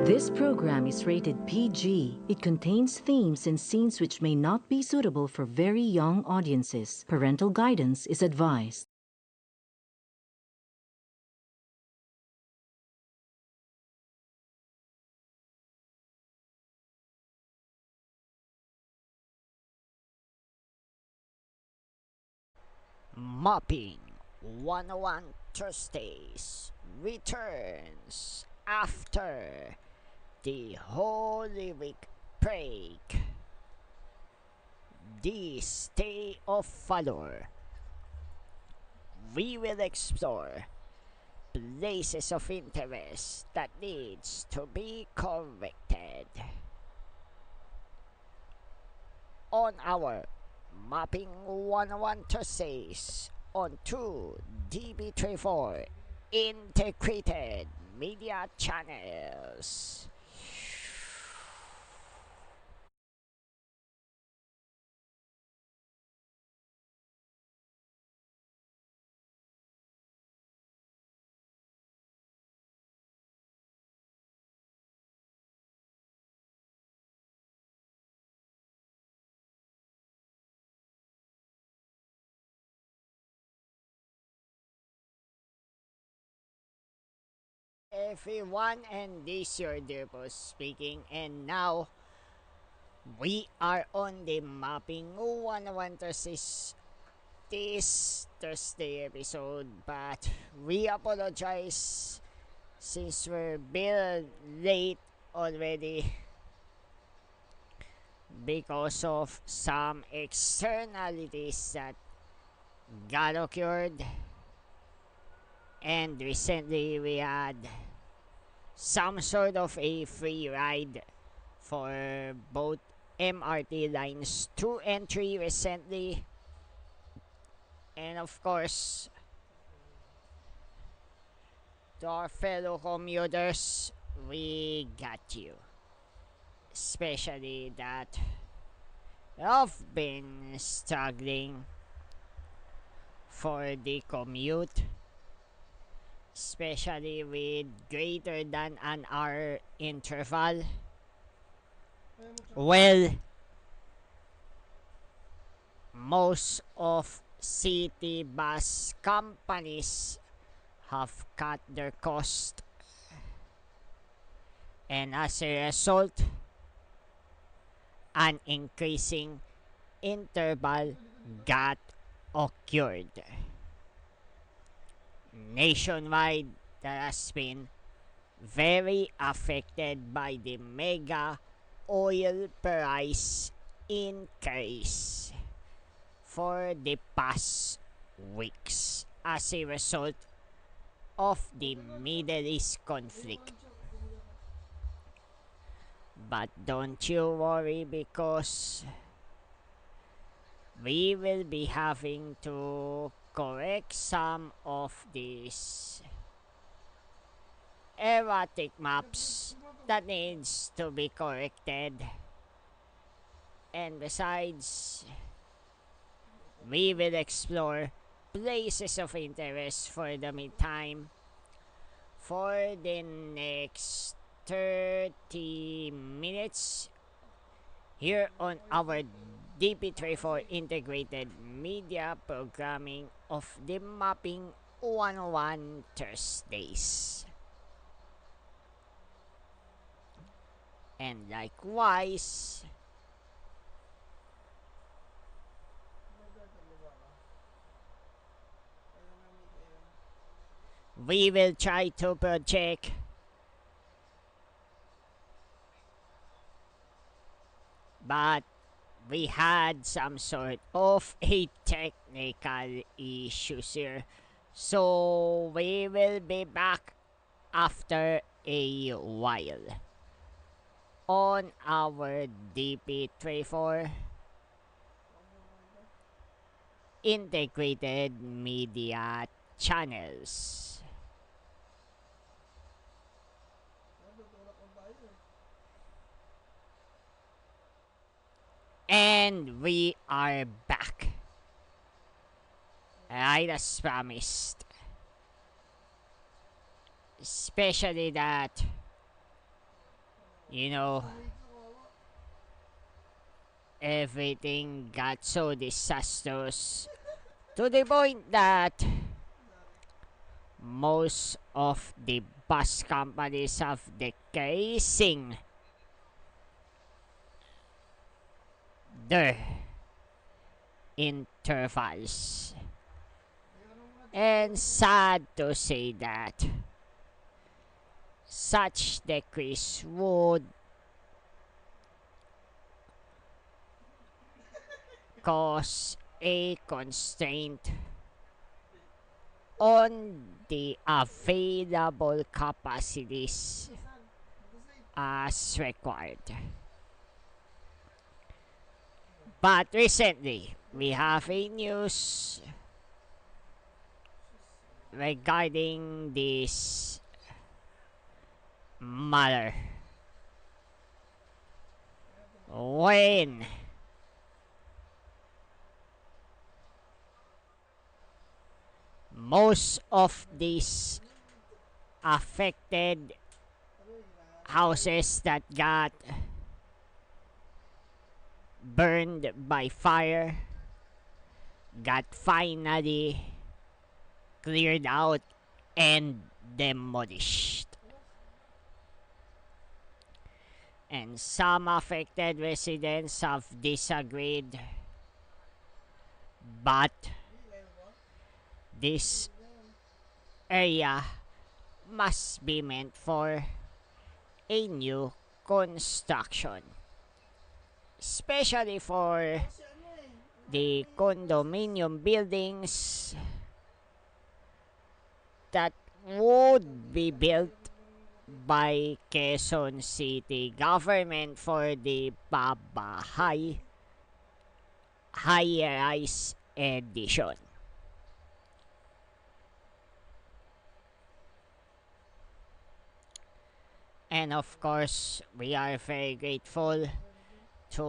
This program is rated PG. It contains themes and scenes which may not be suitable for very young audiences. Parental guidance is advised. Mopping 101 Thursdays returns after the Holy Week break. This day of valor, we will explore places of interest that needs to be corrected. On our Mapping 101 Thursdays on 2 DP24 Integrated Media channels. Everyone, and this your Dirpo speaking, and now we are on the Mapping 101 Thursdays this Thursday episode, but we apologize since we're bit late already because of some externalities that got occurred. And recently we had some sort of a free ride for both MRT lines 2 and 3 recently. And of course, to our fellow commuters, we got you. Especially that I've been struggling for the commute, especially with greater than an hour interval. Well, most of city bus companies have cut their cost, and as a result, an increasing interval got occurred. Nationwide, that has been very affected by the mega oil price increase for the past weeks as a result of the Middle East conflict. But don't you worry, because we will be having to correct some of these erratic maps that needs to be corrected. And besides, we will explore places of interest for the meantime for the next 30 minutes here on our DP24 Integrated Media programming of the Mapping 101 Thursdays. And likewise, we will try to project but we had some sort of a technical issues here, so we will be back after a while on our DP24 Integrated Media channels. And we are back, right as promised. Especially that You know, everything got so disastrous to the point that most of the bus companies have decreasing their intervals. And sad to say that such decrease would cause a constraint on the available capacities as required. But recently, we have a news regarding this matter. When most of these affected houses that got burned by fire got finally cleared out and demolished. And some affected residents have disagreed, but this area must be meant for a new construction, especially for the condominium buildings that would be built by Quezon City government for the Pabahay high-rise edition. And of course, we are very grateful to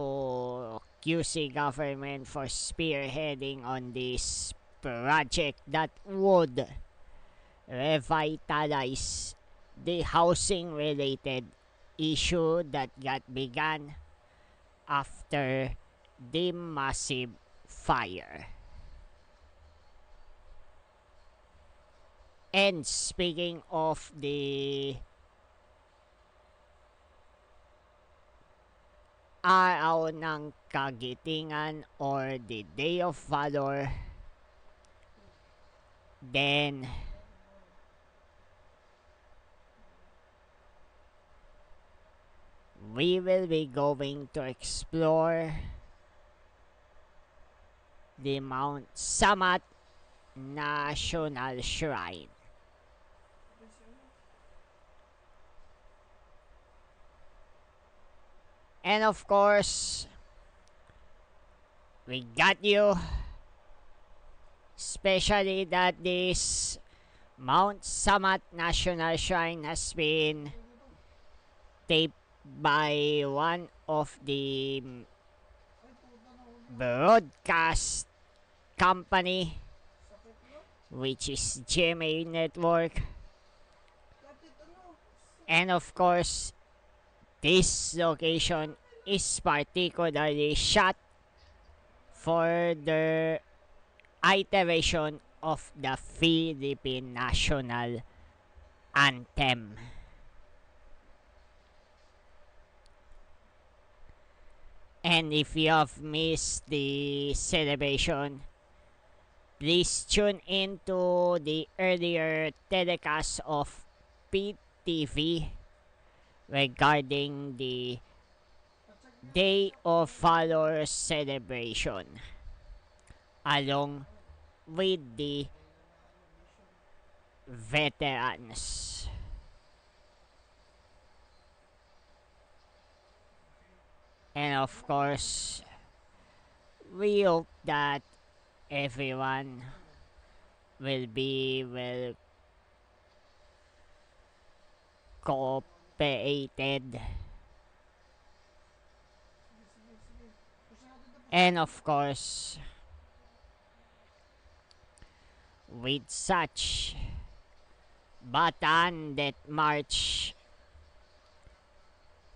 QC government for spearheading on this project that would revitalize the housing related issue that got begun after the massive fire. And speaking of the Araw ng Kagitingan or the Day of Valor, then we will be going to explore the Mount Samat National Shrine. And of course, we got you, especially that this Mount Samat National Shrine has been taped by one of the broadcast company, which is GMA Network. And of course, this location is particularly shot for the iteration of the Philippine National Anthem. And if you have missed the celebration, please tune in to the earlier telecast of PTV regarding the Day of Valor celebration along with the veterans. And of course, we hope that everyone will be well cooperated. And of course, with such Bataan Death March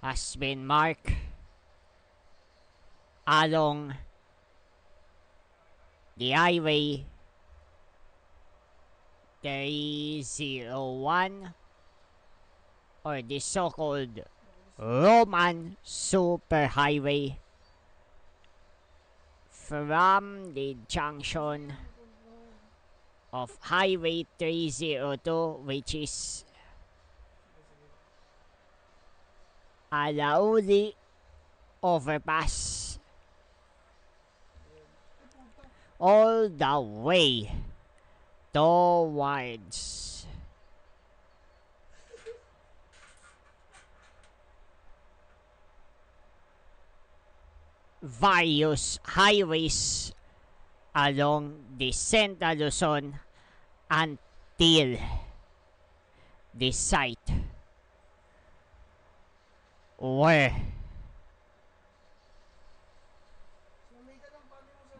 has been marked along the highway 301, or the so-called Roman Superhighway, from the junction of Highway 302, which is Alauli Overpass, all the way towards various highways along the Central Luzon until the site where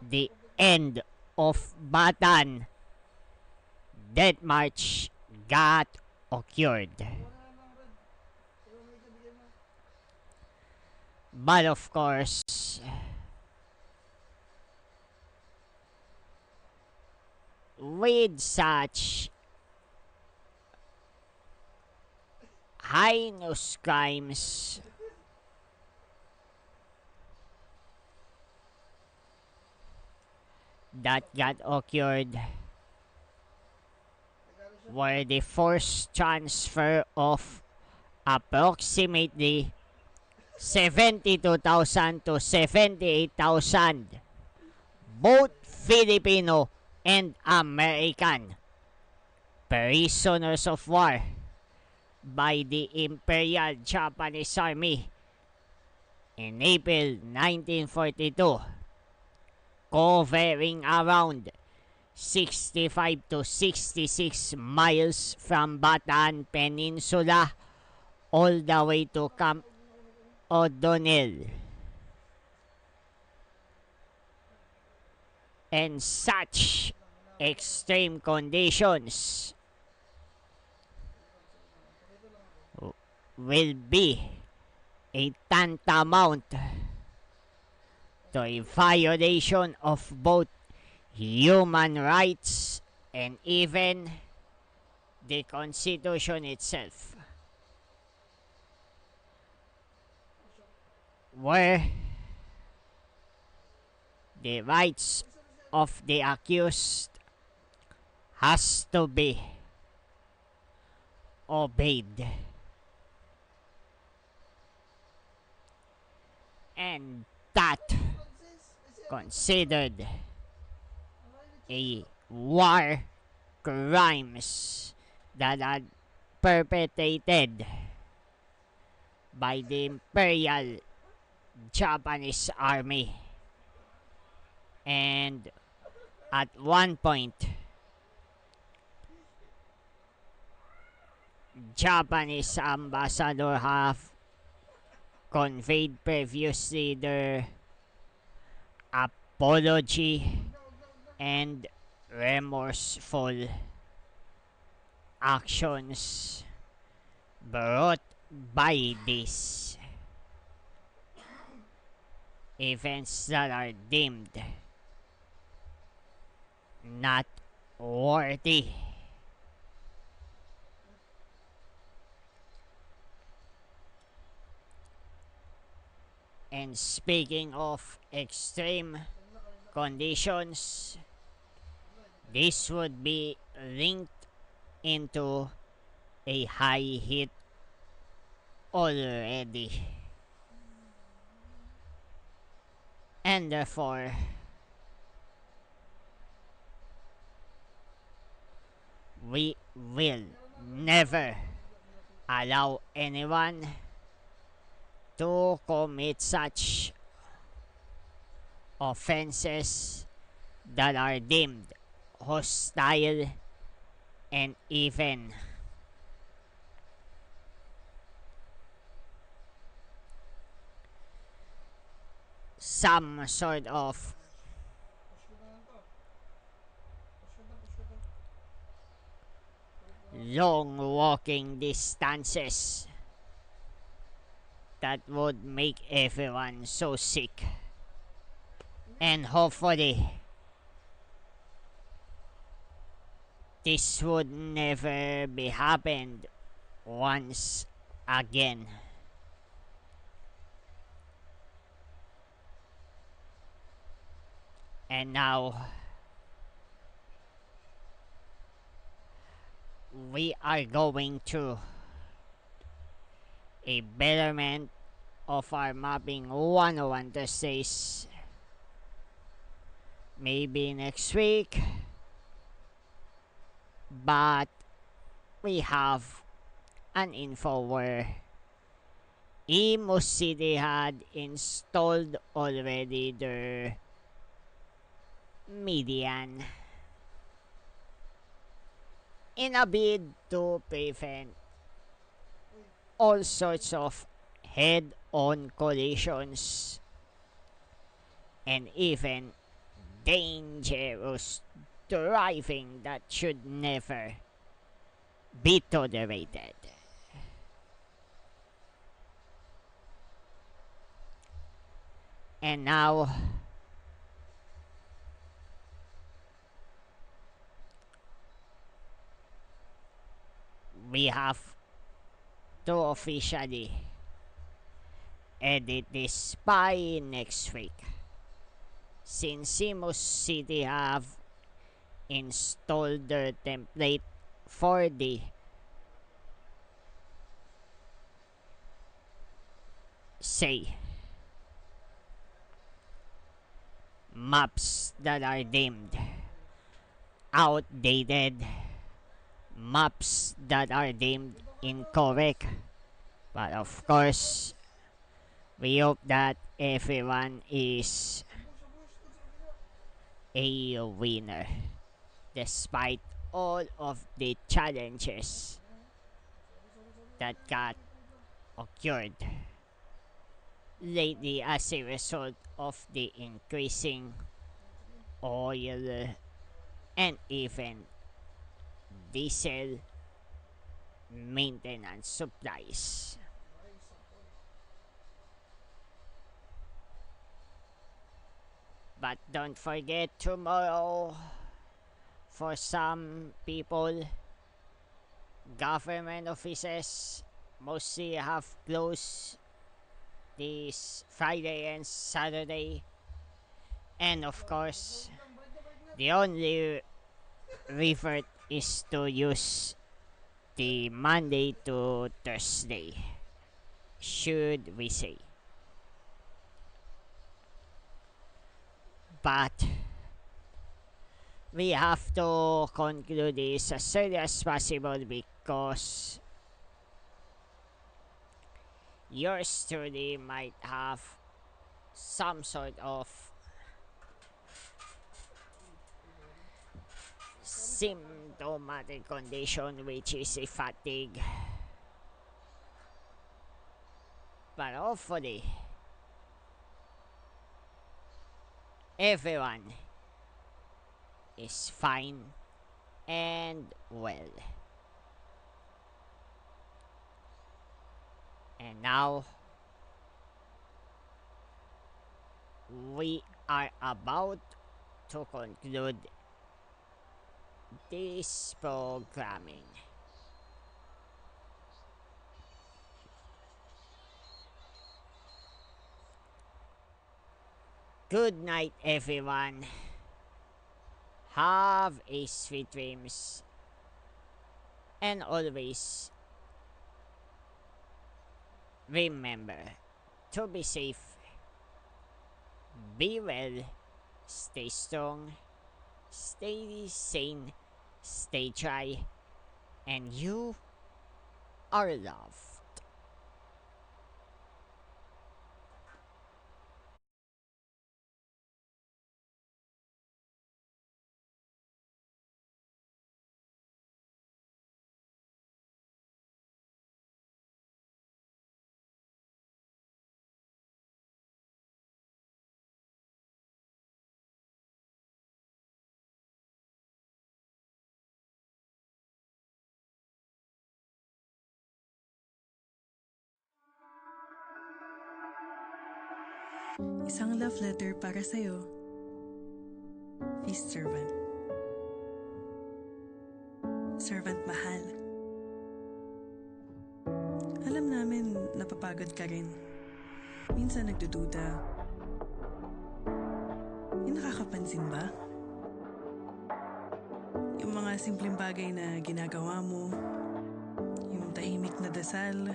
the end of Batan Death March got occurred. But of course, with such heinous crimes, that got occurred, were the forced transfer of approximately 72,000 to 78,000 both Filipino and American prisoners of war by the Imperial Japanese Army in April 1942, covering around 65 to 66 miles from Bataan Peninsula all the way to Camp O'Donnell. And such extreme conditions will be a tantamount to a violation of both human rights and even the Constitution itself, where the rights of the accused has to be obeyed. And that considered a war crimes that are perpetrated by the Imperial Japanese Army. And at one point, Japanese ambassador have conveyed previously their apology and remorseful actions brought by these events that are deemed not worthy And speaking of extreme conditions, this would be linked into a high heat already. And therefore, we will never allow anyone to commit such offenses that are deemed hostile and even some sort of long walking distances that would make everyone so sick. And hopefully, this would never be happened once again. And now, we are going to a betterment of our mapping 101 Thursdays. Maybe next week. But we have an info where Imo City had installed already their median in a bid to prevent all sorts of head-on collisions and even dangerous driving that should never be tolerated. And now, we have to officially edit this by next week, since Simus City have installed their template for the say maps that are deemed outdated, maps that are deemed incorrect. But of course, we hope that everyone is a winner despite all of the challenges that got occurred lately as a result of the increasing oil and even diesel maintenance supplies. But don't forget, tomorrow, for some people, government offices mostly have closed this Friday and Saturday. And of course, the only revert is to use the Monday to Thursday, should we say. But we have to conclude this as early as possible because yours truly might have some sort of symptomatic condition, which is a fatigue. But hopefully, everyone is fine and well. And now, we are about to conclude this programming. Good night, everyone. Have a sweet dreams. And always remember to be safe, be well, stay strong, stay sane, stay dry, and you are loved. Isang love letter para sa'yo. Feast servant. Servant mahal. Alam namin napapagod ka rin. Minsan nagdududa. Yung nakakapansin ba? Yung mga simpleng bagay na ginagawa mo, yung tahimik na dasal,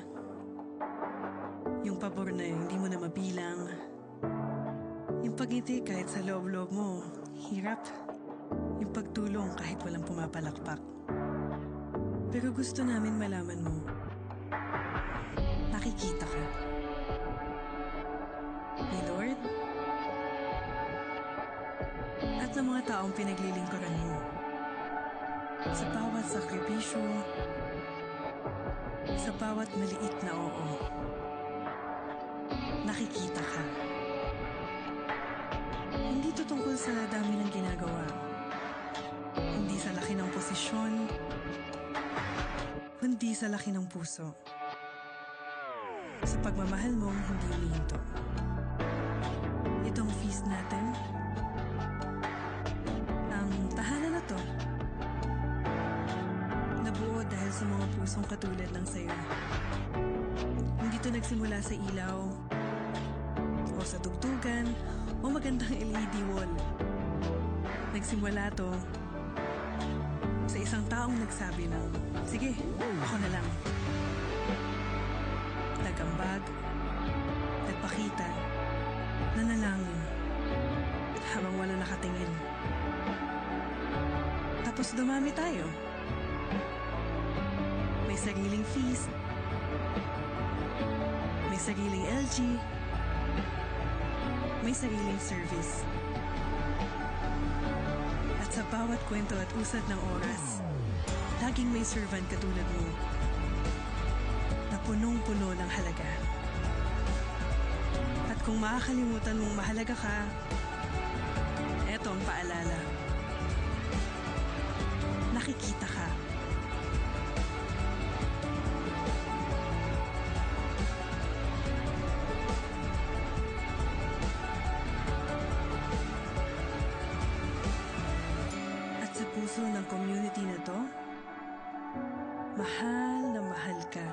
yung pabor na hindi mo na mabilang, yung pagngiti kahit sa loob-loob mo, hirap. Yung pagtulong kahit walang pumapalakpak. Pero gusto namin malaman mo, nakikita ka. Ni Lord at ng mga taong pinaglilingkuran mo. Sa bawat sakripisyo, sa bawat maliit na oo, nakikita ka. Hindi to tungkol sa dami ng ginagawa. Hindi sa laki ng posisyon, kundi sa laki ng puso. Sa pagmamahal mong hindi humihinto. Itong feast natin, ang tahanan na to, nabuo dahil sa mga pusong katulad ng sayo. Hindi to nagsimula sa ilaw, o sa tugtugan, o magandang LED wall. Nagsimula to sa isang taong nagsabi ng, sige, ako na lang. Nagambag, nagpakita, nanalangin, habang wala nakatingin. Tapos dumami tayo. May sariling feast, may sariling LG, may sariling service. At sa bawat kwento at usad ng oras, laging may servant katulad mo na punong-puno ng halaga. At kung makakalimutan mong mahalaga ka, eto ang paalala. Nakikita ka. At sa puso ng community na to, mahal na mahal ka.